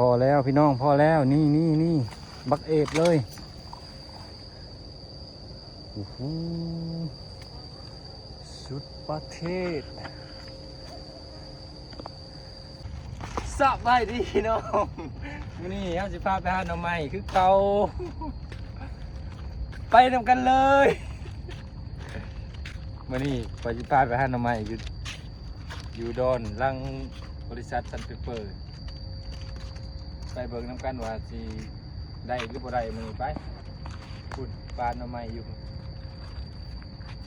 อแล้วพี่น้องพอแล้วนี่บักเอฟเลยโอ้โหสุดประเทศสบายดีพี่น้องวันนี้เราจะพาไปหาหน่อไม้คือเก่าไปนำกันเลยวันนี้ไปจะพาไปหาหน่อไม้อยู่ดอนหลังบริษัทซันเปเปอร์ไปเบิ่งน้ำกันว่าสิได้หรือบ่ได้มือไปคุณปลาหน่อไม้อยู่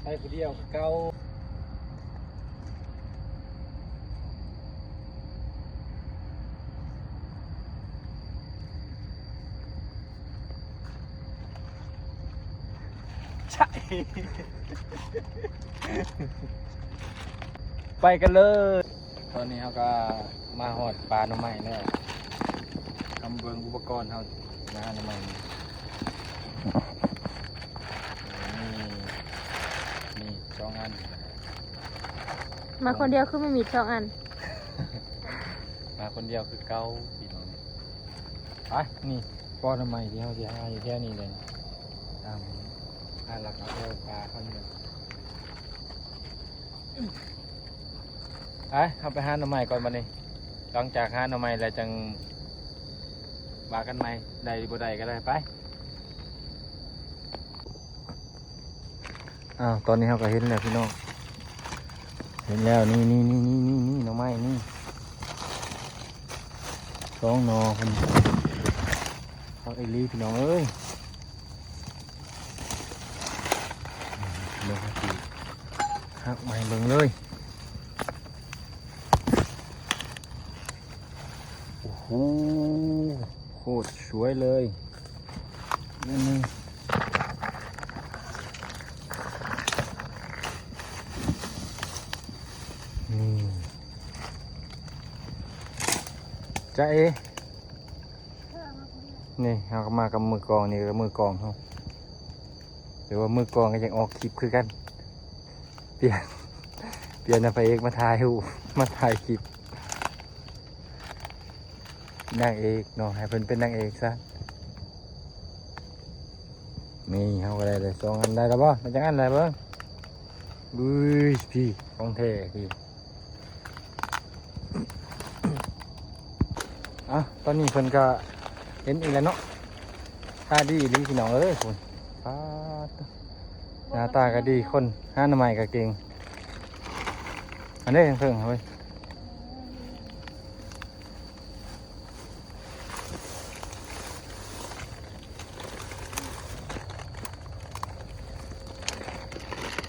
ให้ผู้เดียวเก่าใช่ ไปกันเลยตอนนี้เขาก็มาหอดปลาหน่อไม้แล้วทำเบิ่งอุปกรณ์เขาหน้าหน่อไม้นี่2 อันมาคนเดียวคือไม่มี2 อัน มาคนเดียวคือเก้าพี่น้องไปนี่ป้อนหน่อไม้ที่เขาจะหาอยู่แค่นี้เลยตามหลักเอาปลาเขาเนี่ยเข้าไปหาหน่อไม้ก่อนมานี่หลังจากหาหน่อไม้แล้วจังบากันไหมได้บ่ได้ก็ได้ไปตอนนี้เราก็เห็นแล้วพี่น้องเห็นแล้วนี่หน่อไม้นี่2 หน่อคนเขาไอ้ลีพี่น้องเอ้ยเบิ่งสิหักไม้เบิ่งเลยโอ้โหโคตรสวยเลยนี่จ้าเอนี่เราก็มากับมือกองนี่กับมือกองเขาหรือว่ามือกองก็ยังออกคลิปคือกันเปลี่ยนนะพระเอกมาถ่ายหูมาถ่ายคลิปนางเอกเนาะให้เพิ่นเป็นนางเอกซะนี่เขาก็ได้เลย2 อันได้แล้วบ่มันจังอันได้บ่บุ้ยพี่ของแท้พี่ตอนนี้เพิ่นก็เห็นอีกแล้วเนาะตาดีลีพี่น้องเอ้ยคุณหน้าตาก็ดีคนหาหน่อไม้ก็เก่งอันนี้เพิ่งเฮ้ย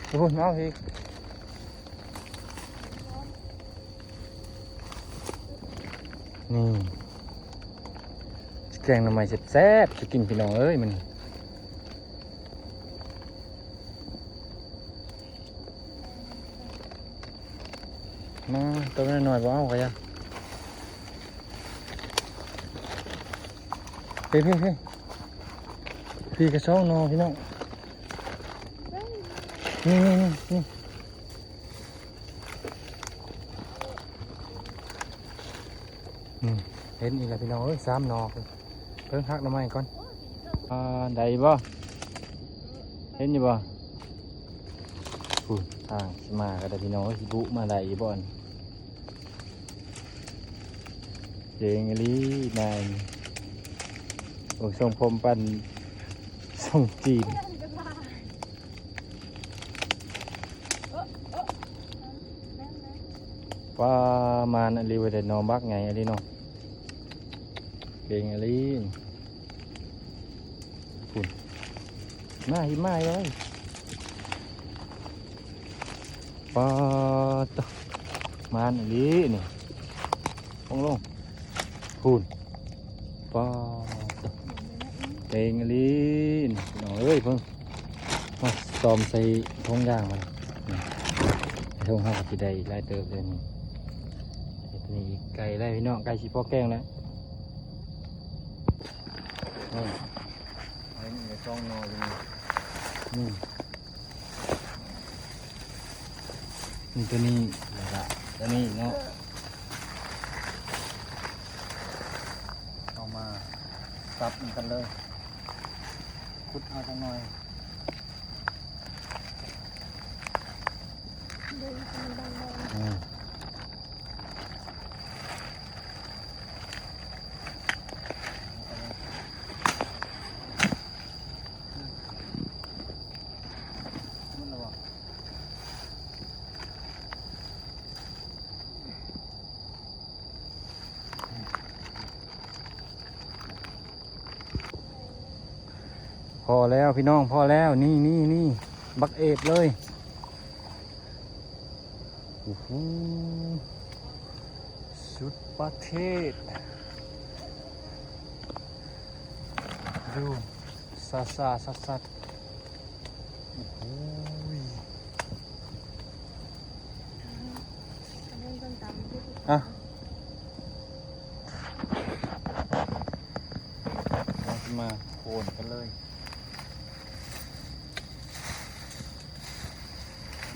โอ้โหน้องพี่นี่แกงหน่อไม้แซ่บๆจะกินพี่น้องเอ้ยมันมาตัวน้อยๆบ่เอาก็ยังพี่กระช่องนอพี่น้องนี่เห็นอีกแล้วพี่น้องเอ้ย3 หน่อเพิ่งหักหน่อไม้ก่อนได้บ่เห็นอยู่บ่ทางมาก็ได้พี่น้องสิบุมาได้บ่อนเจงอลีนายโอ้ทรงผมปันทรงจีนว่ามาอันนี้ว่าแต่นอนบักไงอันนี้เนาะเก่งอันนี้ฝุ่นมาหิมะเลยปาตมาอันนี้นี่ลงฝุ่นปาตเก่งอันนี้น้องเอ้ยเพิ่งมาซ้อมใส่ทงยางมันทงห้ากับที่ใดไล่เติมเลยนี่ไก่ได้พี่น้องไก่ชีพอแกงแล้วนี่ช่องนอนี่ตัวนี้นะครับตัวนี้เนาะ ซับมันกันเลยคุดเอาจังหน่อย ดูมันดัง มันระวังพอแล้วพี่น้องพอแล้วนี่บักเอฟเลยโอ้โหสุดประเทศดูสัดโอ้โห เล่นต้นตำที่ อ่ะเราจะมาโคนกันเลย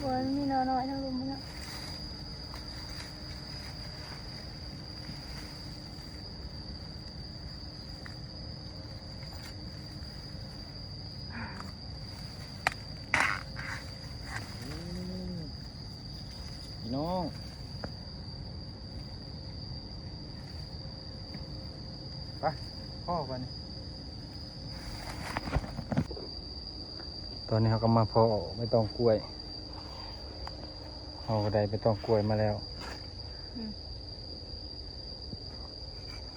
บนมีน้อยๆทั้งลุมมันอะพี่น้องไปพ่อกันตอนนี้เขาก็มาพอไม่ต้องกล้วยเอากระไดไม่ต้องกล้วยมาแล้ว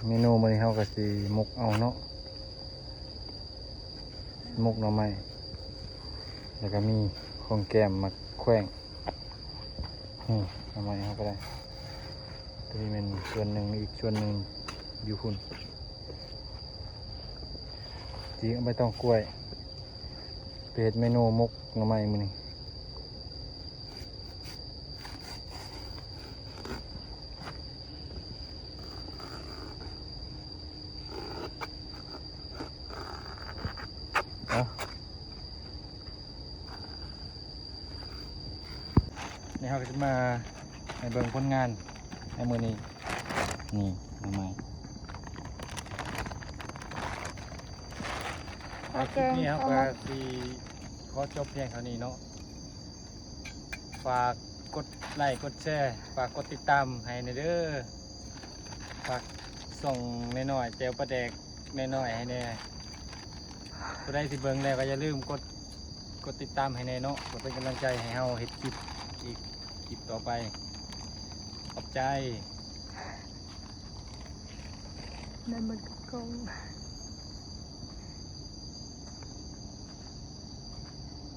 เมนูมื้อนี้เขาก็สิมุกเอาเนาะมุกหน่อไม้แล้วก็มีของแกมมาแขว้งหน่อไม้เขาก็ได้ตัวนี้เป็นส่วนหนึ่งอีกส่วนหนึ่งอยู่คุณจีเอาไปต้องกล้วยเป็ดเมนูมุกหน่อไม้มื้อนี้นี่เขาก็จะมาในเบิ่งผลงานในมือนี้นี่ทำไม โอเค นี่ครับ เอา ก็ มา สีขอจบเพียงเท่านี้เนาะฝากกดไลค์กดแชร์ฝากกดติดตามให้ในเด้อฝากส่งน้อยๆเจลประแดกน้อยๆให้แน่ก็ได้สิเบิ่งแล้วก็อย่าลืมกดติดตามให้แน่เนาะเพื่อเป็นกำลังใจให้เฮาเฮ็ดคลิปอีกคลิปต่อไปขอบใจ นั่นมันกระกง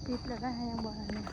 ปิดแล้วก็ให้ยังบ่ทันเนี่ย